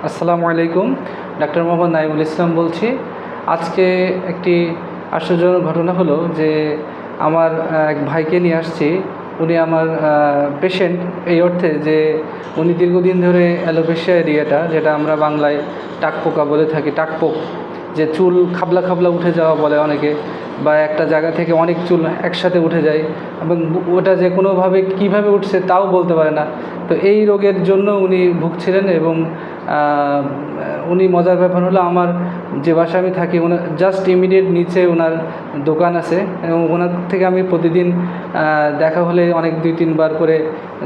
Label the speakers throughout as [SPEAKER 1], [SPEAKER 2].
[SPEAKER 1] আসসালামু আলাইকুম। ডাক্তার মোহাম্মদ নাইমুল ইসলাম বলছি। আজকে একটি আশ্চর্যজনক ঘটনা হলো যে আমার এক ভাইকে নিয়ে আসছি। উনি আমার পেশেন্ট এই অর্থে যে উনি দীর্ঘদিন ধরে অ্যালোপেশিয়া এরিয়াটা, যেটা আমরা বাংলায় টাকপোকা বলে থাকি, টাকপোক, যে চুল খাবলা খাবলা উঠে যাওয়া বলে অনেকে, বা একটা জায়গা থেকে অনেক চুল একসাথে উঠে যায় এবং ওটা যে কোনোভাবে কীভাবে উঠছে তাও বলতে পারে না। তো এই রোগের জন্য উনি ভুগছিলেন এবং উনি, মজার ব্যাপার হলো, আমার যে বাসায় আমি থাকি ওনার জাস্ট ইমিডিয়েট নিচে ওনার দোকান আছে এবং ওনার থেকে আমি প্রতিদিন দেখা হলে অনেক 2-3 বার করে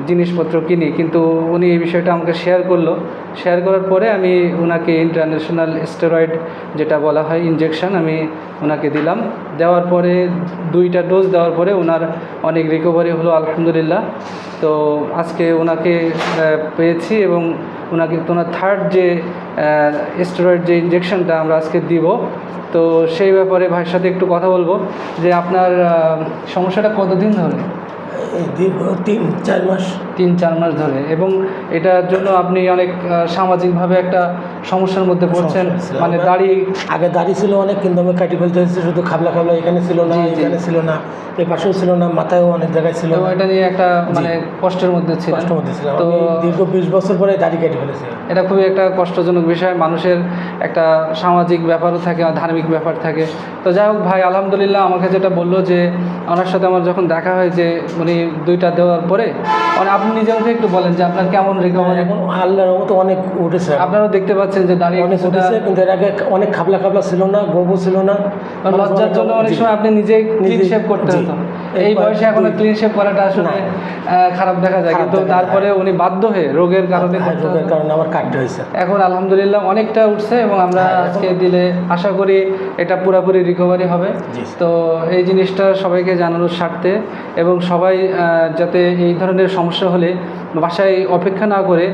[SPEAKER 1] জিনিসপত্র কিনি। কিন্তু উনি এই বিষয়টা আমাকে শেয়ার করার পরে আমি ওনাকে ইন্টারন্যাশনাল স্টেরয়েড, যেটা বলা হয় ইনজেকশন, আমি ওনাকে দিলাম। দেওয়ার পরে 2টা ডোজ দেওয়ার পরে ওনার অনেক রিকভারি হলো আলহামদুলিল্লাহ। তো আজকে ওনাকে পেয়েছি এবং ওনার থার্ড যে স্টেরয়েড যে ইনজেকশনটা আমরা আজকে দিব। তো সেই ব্যাপারে ভাইয়ের সাথে একটু কথা বলবো যে আপনার সমস্যাটা কতদিন ধরে?
[SPEAKER 2] দীর্ঘ 3-4 মাস।
[SPEAKER 1] 3-4 মাস ধরে, এবং এটার জন্য আপনি অনেক সামাজিকভাবে একটা সমস্যার মধ্যে পড়ছেন। মানে
[SPEAKER 2] আগে দাড়ি ছিল অনেক, কিন্তু আমি কাটি ফেলতে হয়েছে। শুধু খাবলা খাবলা এখানে ছিল না, এখানে ছিল না, এই পাশেও ছিল না, মাথায়ও অনেক জায়গায় ছিল।
[SPEAKER 1] তো এটা নিয়ে একটা মানে কষ্টের মধ্যে ছিল।
[SPEAKER 2] তো দীর্ঘ 20 বছর পরে দাড়ি কেটে ফেলেছে।
[SPEAKER 1] এটা খুবই একটা কষ্টজনক বিষয়। মানুষের একটা সামাজিক ব্যাপারও থাকে, ধার্মিক ব্যাপার থাকে। তো যাই হোক ভাই, আলহামদুলিল্লাহ আমাকে যেটা বললো যে ওনার সাথে আমার যখন দেখা হয় যে উনি 2টা দেওয়ার পরে, মানে আপনি নিজেকে একটু বলেন যে আপনার কেমন রিকভারি?
[SPEAKER 2] এখন আল্লাহর মতো অনেক উঠেছে।
[SPEAKER 1] আপনারাও দেখতে পাচ্ছেন যে দাঁড়িয়ে
[SPEAKER 2] অনেক উঠেছে, কিন্তু এর আগে অনেক খাবলা খাবলা ছিল না, গোবো ছিল না।
[SPEAKER 1] লজ্জার জন্য অনেক সময় আপনি নিজেই ক্লিন শেভ করতে হতো। এই বয়সে এখন ক্লিন শেভ করাটা আসলে খারাপ দেখা যায়, কিন্তু তারপরে উনি বাধ্য হয়ে রোগের কারণে
[SPEAKER 2] আমার কাটতে হয়েছে।
[SPEAKER 1] এখন আলহামদুলিল্লাহ অনেকটা উঠছে এবং আমরা আজকে দিলে আশা করি এটা পুরোপুরি রিকভারি হবে। তো এই জিনিসটা সবাইকে জানানোর স্বার্থে, এবং সবাই যাতে এই ধরনের সমস্যা হলে বাসায় অপেক্ষা না করে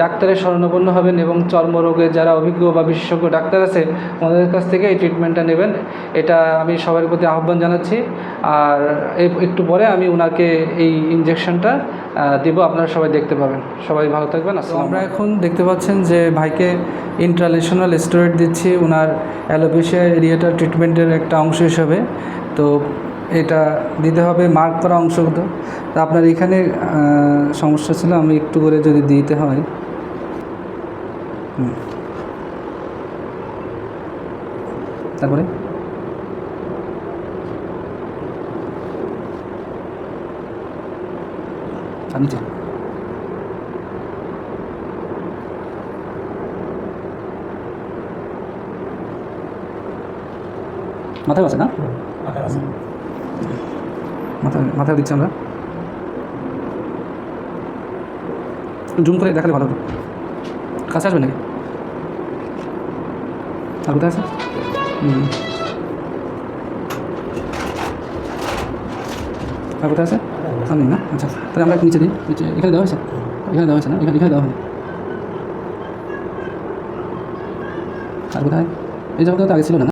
[SPEAKER 1] ডাক্তারের শরণাপন্ন হবেন এবং চর্মরোগের যারা অভিজ্ঞ বা বিশেষজ্ঞ ডাক্তার আছে ওনাদের কাছ থেকে এই ট্রিটমেন্টটা নেবেন, এটা আমি সবার প্রতি আহ্বান জানাচ্ছি। আর একটু পরে আমি ওনাকে এই ইনজেকশনটা দিব, আপনারা সবাই দেখতে পাবেন। সবাই ভালো থাকবেন। আমরা এখন দেখতে পাচ্ছেন যে ভাইকে ইন্টারন্যাশনাল স্টেরয়েড দিচ্ছি ওনার অ্যালোপেশিয়া এরিয়াটা ট্রিটমেন্টের একটা অংশ হিসাবে। তো এটা দিতে হবে মার্ক করা অংশগুলো। তো আপনার এখানে সমস্যা ছিল, আমি একটু করে যদি দিতে হয়। তারপরে নিচে মাথায় আছে না? মাথায় দিচ্ছি আমরা। জুম করে দেখালে ভালো হতো। কাছে আসবে নাকি? আর কোথায় আছে? আর কোথায় আছে? সামনে না? আচ্ছা, তাহলে আমরা একটু নিচে দিই। নিচে এখানে দেওয়া হয়েছে? এখানে দেওয়া হয়েছে না? এখানে দেওয়া হয়নি। আর কোথায়? এই জায়গাটা তো আগে ছিল না।